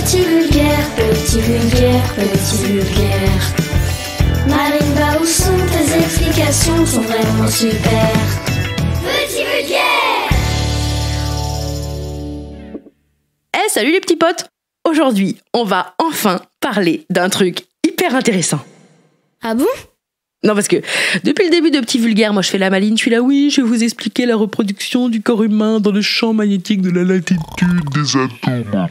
Petit vulgaire, petit vulgaire, petit vulgaire. Marine, va où sont tes explications, sont vraiment super. Petit vulgaire. Eh, salut les petits potes! Aujourd'hui, on va enfin parler d'un truc hyper intéressant. Ah bon? Non, parce que depuis le début de Petit Vulgaire, moi je fais la maline, je suis là, oui, je vais vous expliquer la reproduction du corps humain dans le champ magnétique de la latitude des atomes.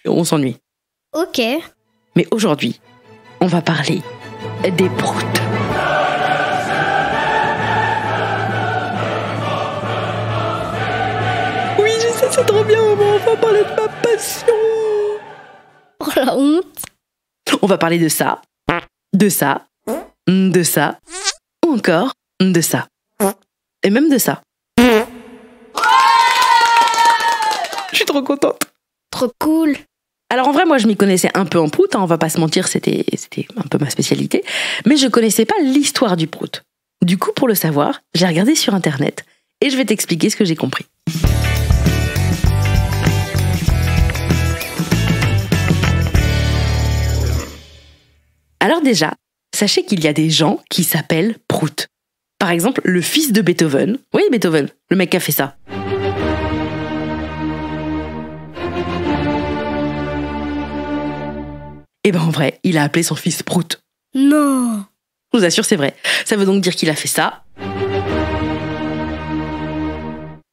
Et on s'ennuie. Ok. Mais aujourd'hui, on va parler des proutes. Oui, je sais, c'est trop bien, on va enfin parler de ma passion. Oh la honte. On va parler de ça, de ça, de ça, ou encore de ça. Et même de ça. Je suis trop contente. Trop cool. Alors en vrai, moi je m'y connaissais un peu en prout, hein, on va pas se mentir, c'était un peu ma spécialité. Mais je connaissais pas l'histoire du prout. Du coup, pour le savoir, j'ai regardé sur internet et je vais t'expliquer ce que j'ai compris. Alors déjà, sachez qu'il y a des gens qui s'appellent prout. Par exemple, le fils de Beethoven. Oui, Beethoven, le mec qui a fait ça. Et ben en vrai, il a appelé son fils Prout. Non. Je vous assure, c'est vrai. Ça veut donc dire qu'il a fait ça.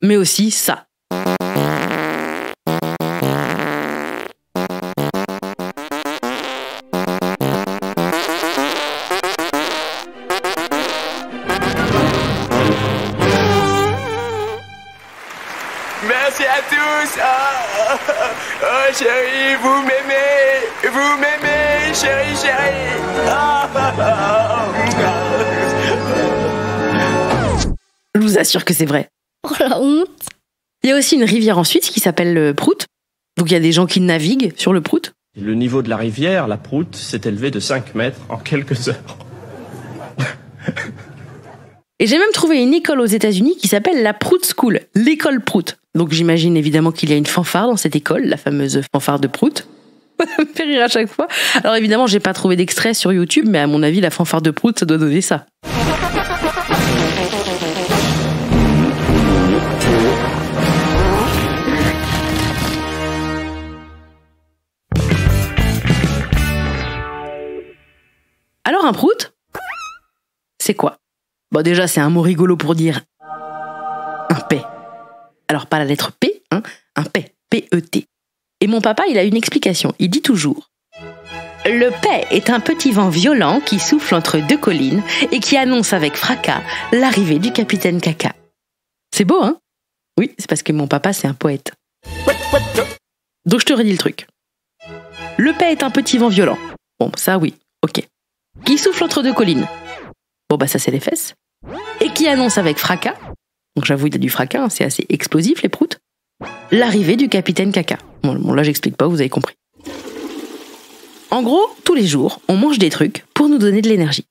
Mais aussi ça. Merci à tous. Oh chérie, vous m'aimez, chérie. Je vous assure que c'est vrai. Oh la honte. Il y a aussi une rivière en Suisse qui s'appelle le Prout. Donc il y a des gens qui naviguent sur le Prout. Le niveau de la rivière, la Prout, s'est élevé de 5 mètres en quelques heures. Et j'ai même trouvé une école aux États-Unis qui s'appelle la Prout School, l'école Prout. Donc j'imagine évidemment qu'il y a une fanfare dans cette école, la fameuse fanfare de Prout. Ça me fait rire à chaque fois. Alors évidemment, j'ai pas trouvé d'extrait sur YouTube, mais à mon avis, la fanfare de Prout, ça doit donner ça. Alors un prout, c'est quoi? Bon déjà, c'est un mot rigolo pour dire un paix. Alors pas la lettre P, hein, un paix, P-E-T. Et mon papa, il a une explication. Il dit toujours: le paix est un petit vent violent qui souffle entre deux collines et qui annonce avec fracas l'arrivée du capitaine Caca. C'est beau, hein? Oui, c'est parce que mon papa, c'est un poète. Donc je te redis le truc. Le paix est un petit vent violent. Bon, ça oui, ok. Qui souffle entre deux collines. Bon bah ça c'est les fesses. Et qui annonce avec fracas, donc j'avoue il y a du fracas, hein, c'est assez explosif les proutes, l'arrivée du capitaine Caca. Bon là j'explique pas, vous avez compris. En gros, tous les jours, on mange des trucs pour nous donner de l'énergie.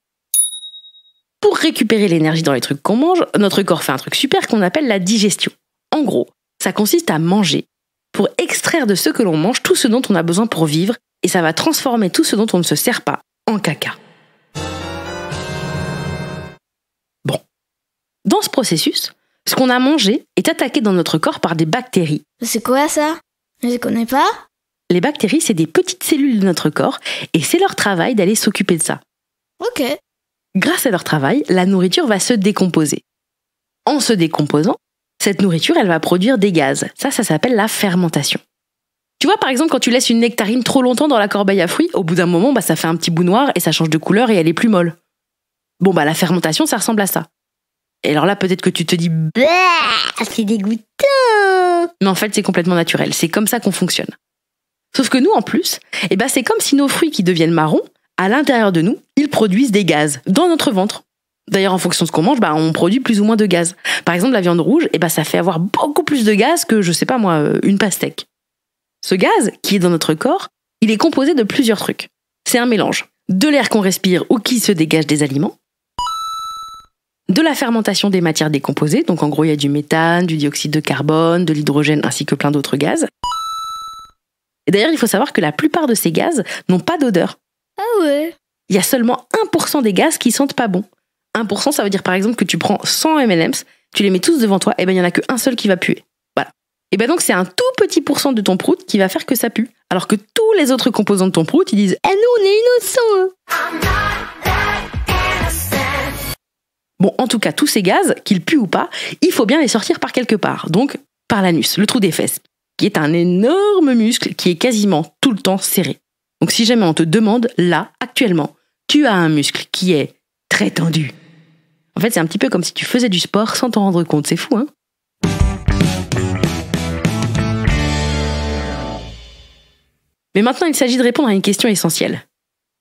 Pour récupérer l'énergie dans les trucs qu'on mange, notre corps fait un truc super qu'on appelle la digestion. En gros, ça consiste à manger pour extraire de ce que l'on mange tout ce dont on a besoin pour vivre et ça va transformer tout ce dont on ne se sert pas en caca. Bon. Dans ce processus, ce qu'on a mangé est attaqué dans notre corps par des bactéries. C'est quoi ça? Je connais pas. Les bactéries, c'est des petites cellules de notre corps et c'est leur travail d'aller s'occuper de ça. Ok. Grâce à leur travail, la nourriture va se décomposer. En se décomposant, cette nourriture, elle va produire des gaz. Ça s'appelle la fermentation. Tu vois, par exemple, quand tu laisses une nectarine trop longtemps dans la corbeille à fruits, au bout d'un moment, ça fait un petit bout noir et ça change de couleur et elle est plus molle. Bon, la fermentation, ça ressemble à ça. Et alors là, peut-être que tu te dis « Bah, c'est dégoûtant !» Mais en fait, c'est complètement naturel. C'est comme ça qu'on fonctionne. Sauf que nous, en plus, c'est comme si nos fruits qui deviennent marrons, à l'intérieur de nous, ils produisent des gaz dans notre ventre. D'ailleurs, en fonction de ce qu'on mange, on produit plus ou moins de gaz. Par exemple, la viande rouge, ça fait avoir beaucoup plus de gaz que, je sais pas moi, une pastèque. Ce gaz, qui est dans notre corps, il est composé de plusieurs trucs. C'est un mélange de l'air qu'on respire ou qui se dégage des aliments, de la fermentation des matières décomposées, donc en gros il y a du méthane, du dioxyde de carbone, de l'hydrogène ainsi que plein d'autres gaz, Et d'ailleurs, il faut savoir que la plupart de ces gaz n'ont pas d'odeur. Ah ouais. Il y a seulement 1% des gaz qui sentent pas bon. 1%, ça veut dire par exemple que tu prends 100 M&M's, tu les mets tous devant toi, et ben il y en a qu'un seul qui va puer. Voilà. Et ben donc c'est un tout petit pourcent de ton prout qui va faire que ça pue. Alors que tous les autres composants de ton prout, ils disent « Eh nous, on est innocents !» Bon, en tout cas, tous ces gaz, qu'ils puent ou pas, il faut bien les sortir par quelque part. Donc, par l'anus, le trou des fesses, qui est un énorme muscle qui est quasiment tout le temps serré. Donc si jamais on te demande, là, actuellement, tu as un muscle qui est très tendu. En fait, c'est un petit peu comme si tu faisais du sport sans t'en rendre compte. C'est fou, hein? Mais maintenant, il s'agit de répondre à une question essentielle.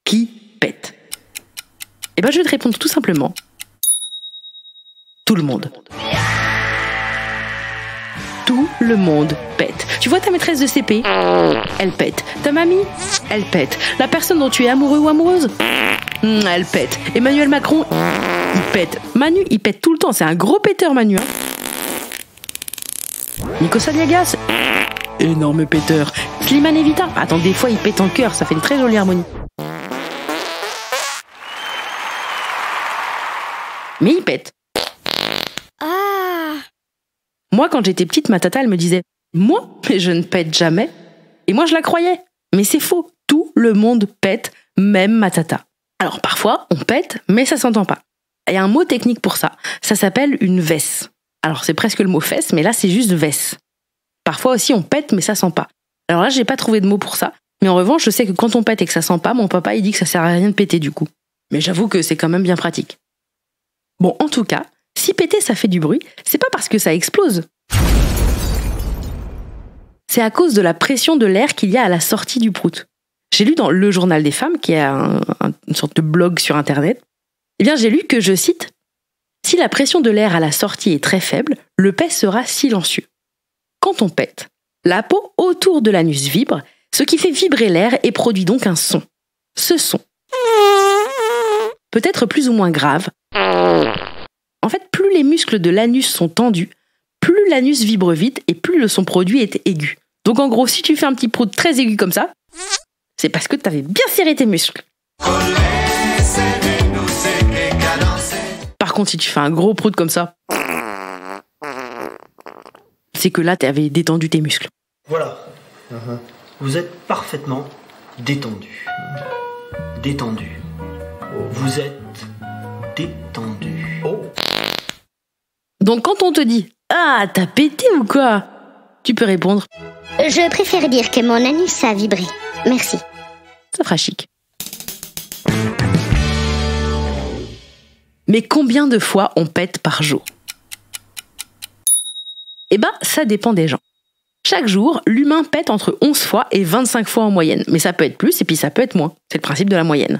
Qui pète? Eh ben, je vais te répondre tout simplement. Tout le monde. Tout le monde pète. Tu vois ta maîtresse de CP? Elle pète. Ta mamie? Elle pète. La personne dont tu es amoureux ou amoureuse? Elle pète. Emmanuel Macron? Il pète. Manu, il pète tout le temps. C'est un gros péteur, Manu. Hein. Nico Saliagas? Énorme péteur. Slimane Evita? Attends, des fois, il pète en chœur. Ça fait une très jolie harmonie. Mais il pète. Moi, quand j'étais petite, ma tata, elle me disait « Moi, mais je ne pète jamais. » Et moi, je la croyais. Mais c'est faux. Tout le monde pète, même ma tata. Alors, parfois, on pète, mais ça s'entend pas. Il y a un mot technique pour ça. Ça s'appelle une vesse. Alors, c'est presque le mot fesse, mais là, c'est juste vesse. Parfois aussi, on pète, mais ça sent pas. Alors là, j'ai pas trouvé de mot pour ça. Mais en revanche, je sais que quand on pète et que ça sent pas, mon papa, il dit que ça sert à rien de péter du coup. Mais j'avoue que c'est quand même bien pratique. Bon, en tout cas, si péter ça fait du bruit, c'est pas parce que ça explose. C'est à cause de la pression de l'air qu'il y a à la sortie du prout. J'ai lu dans Le Journal des femmes, qui est une sorte de blog sur Internet, eh bien j'ai lu que, je cite, « Si la pression de l'air à la sortie est très faible, le pet sera silencieux. Quand on pète, la peau autour de l'anus vibre, ce qui fait vibrer l'air et produit donc un son. Ce son peut être plus ou moins grave. En fait, plus les muscles de l'anus sont tendus, plus l'anus vibre vite et plus le son produit est aigu. Donc en gros, si tu fais un petit prout très aigu comme ça, c'est parce que tu avais bien serré tes muscles. Par contre, si tu fais un gros prout comme ça, c'est que là, tu avais détendu tes muscles. Voilà. Vous êtes parfaitement détendu. Détendu. Vous êtes détendu. Oh. Donc quand on te dit « Ah, t'as pété ou quoi ?» tu peux répondre « Je préfère dire que mon anus a vibré. Merci. » Ça fera chic. Mais combien de fois on pète par jour? Eh ben, ça dépend des gens. Chaque jour, l'humain pète entre 11 fois et 25 fois en moyenne. Mais ça peut être plus et puis ça peut être moins. C'est le principe de la moyenne.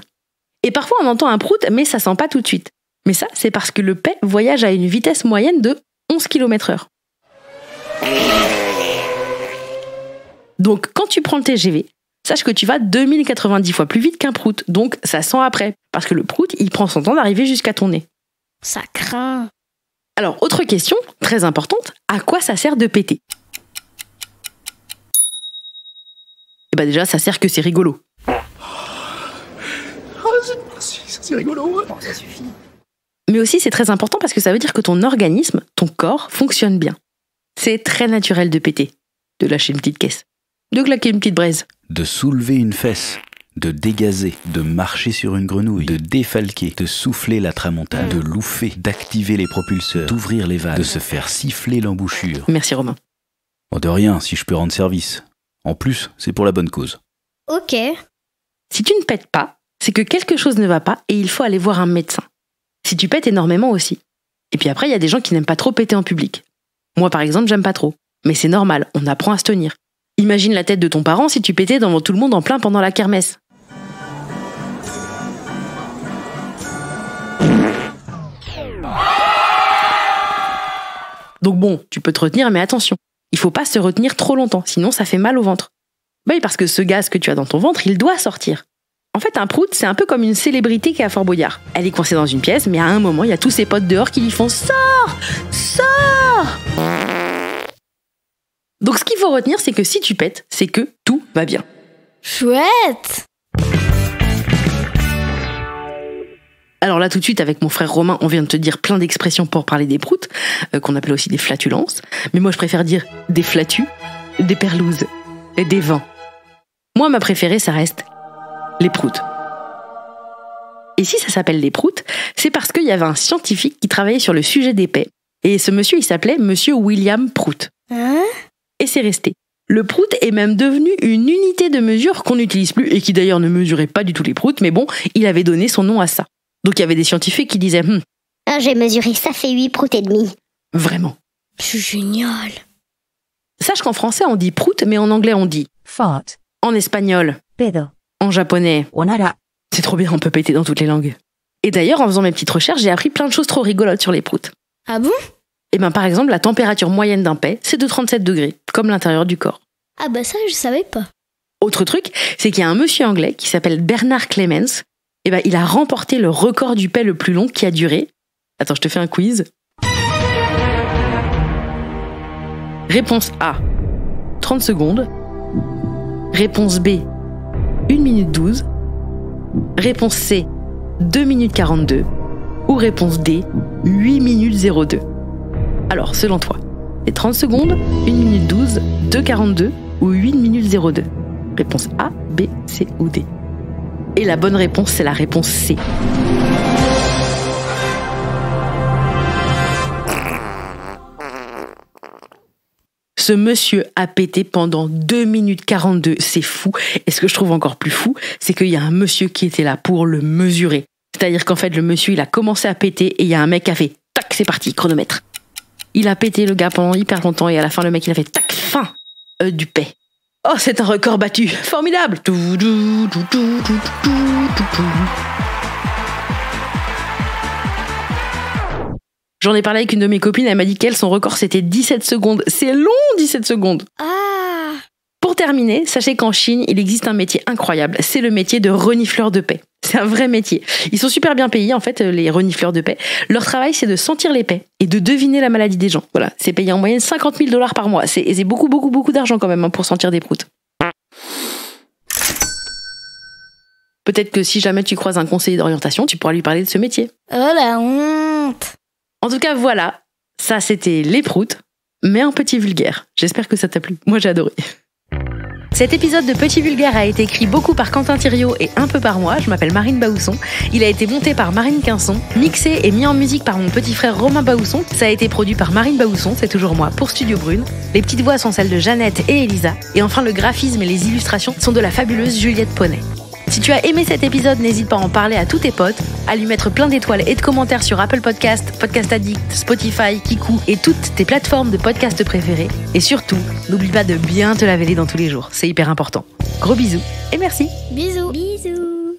Et parfois, on entend un prout, mais ça sent pas tout de suite. Mais ça, c'est parce que le pet voyage à une vitesse moyenne de 11 km/h. Donc, quand tu prends le TGV, sache que tu vas 2090 fois plus vite qu'un prout. Donc, ça sent après. Parce que le prout, il prend son temps d'arriver jusqu'à ton nez. Ça craint. Alors, autre question, très importante, à quoi ça sert de péter? Eh ben déjà, ça sert que c'est rigolo. C'est rigolo. Ça suffit. Mais aussi, c'est très important parce que ça veut dire que ton organisme, ton corps, fonctionne bien. C'est très naturel de péter, de lâcher une petite caisse, de claquer une petite braise. De soulever une fesse, de dégazer, de marcher sur une grenouille, de défalquer, de souffler la tramontane, de louffer, d'activer les propulseurs, d'ouvrir les vannes, de se faire siffler l'embouchure. Merci Romain. Oh, de rien, si je peux rendre service. En plus, c'est pour la bonne cause. Ok. Si tu ne pètes pas, c'est que quelque chose ne va pas et il faut aller voir un médecin. Si tu pètes énormément aussi. Et puis après, il y a des gens qui n'aiment pas trop péter en public. Moi, par exemple, j'aime pas trop. Mais c'est normal, on apprend à se tenir. Imagine la tête de ton parent si tu pétais devant tout le monde en plein pendant la kermesse. Donc bon, tu peux te retenir, mais attention. Il faut pas se retenir trop longtemps, sinon ça fait mal au ventre. Bah oui, parce que ce gaz que tu as dans ton ventre, il doit sortir. En fait, un prout, c'est un peu comme une célébrité qui est à Fort Boyard. Elle est coincée dans une pièce, mais à un moment, il y a tous ses potes dehors qui lui font « Sors ! Sors !» Donc ce qu'il faut retenir, c'est que si tu pètes, c'est que tout va bien. Chouette! Alors là, tout de suite, avec mon frère Romain, on vient de te dire plein d'expressions pour parler des proutes, qu'on appelle aussi des flatulences. Mais moi, je préfère dire des flatus, des perlouses et des vins. Moi, ma préférée, ça reste les proutes. Et si ça s'appelle les proutes, c'est parce qu'il y avait un scientifique qui travaillait sur le sujet des pets. Et ce monsieur, il s'appelait Monsieur William Prout. Hein? Et c'est resté. Le prout est même devenu une unité de mesure qu'on n'utilise plus et qui d'ailleurs ne mesurait pas du tout les proutes, mais bon, il avait donné son nom à ça. Donc il y avait des scientifiques qui disaient J'ai mesuré, ça fait 8 proutes et demi. Vraiment. C'est génial. Sache qu'en français on dit prout, mais en anglais on dit fart, en espagnol, pedo, en japonais. onara. C'est trop bien, on peut péter dans toutes les langues. Et d'ailleurs, en faisant mes petites recherches, j'ai appris plein de choses trop rigolotes sur les proutes. Ah bon? Et ben par exemple, la température moyenne d'un pet, c'est de 37 degrés, comme l'intérieur du corps. Ah bah ça, je savais pas. Autre truc, c'est qu'il y a un monsieur anglais qui s'appelle Bernard Clemens. Et ben il a remporté le record du pet le plus long qui a duré. Attends, je te fais un quiz. Réponse A, 30 secondes. Réponse B, 1 minute 12. Réponse C, 2 minutes 42. Ou réponse D, 8 minutes 02. Alors, selon toi, c'est 30 secondes, 1 minute 12, 2,42 ou 8 minutes 02. Réponse A, B, C ou D. Et la bonne réponse, c'est la réponse C. Ce monsieur a pété pendant 2 minutes 42, c'est fou. Et ce que je trouve encore plus fou, c'est qu'il y a un monsieur qui était là pour le mesurer. C'est-à-dire qu'en fait, le monsieur, il a commencé à péter et il y a un mec qui a fait « tac, c'est parti, chronomètre ». Il a pété le gars pendant hyper longtemps et à la fin, le mec, il a fait « tac, fin du paix ». Oh, c'est un record battu, formidable. J'en ai parlé avec une de mes copines, elle m'a dit qu'elle, son record, c'était 17 secondes. C'est long, 17 secondes. Ah! Pour terminer, sachez qu'en Chine, il existe un métier incroyable. C'est le métier de renifleur de paix. C'est un vrai métier. Ils sont super bien payés, en fait, les renifleurs de paix. Leur travail, c'est de sentir les paix et de deviner la maladie des gens. Voilà, c'est payé en moyenne $50 000 par mois. C'est beaucoup d'argent quand même pour sentir des proutes. Peut-être que si jamais tu croises un conseiller d'orientation, tu pourras lui parler de ce métier. Oh la honte! En tout cas, voilà. Ça, c'était les proutes, mais un petit vulgaire. J'espère que ça t'a plu. Moi, j'ai adoré. Cet épisode de Petit Vulgaire a été écrit beaucoup par Quentin Thiriot et un peu par moi. Je m'appelle Marine Baousson. Il a été monté par Marine Quinson, mixé et mis en musique par mon petit frère Romain Baousson. Ça a été produit par Marine Baousson, c'est toujours moi, pour Studio Brune. Les petites voix sont celles de Jeannette et Elisa. Et enfin, le graphisme et les illustrations sont de la fabuleuse Juliette Poney. Si tu as aimé cet épisode, n'hésite pas à en parler à tous tes potes, à lui mettre plein d'étoiles et de commentaires sur Apple Podcast, Podcast Addict, Spotify, Kiku et toutes tes plateformes de podcast préférées. Et surtout, n'oublie pas de bien te laver les dents tous les jours, c'est hyper important. Gros bisous et merci. Bisous. Bisous.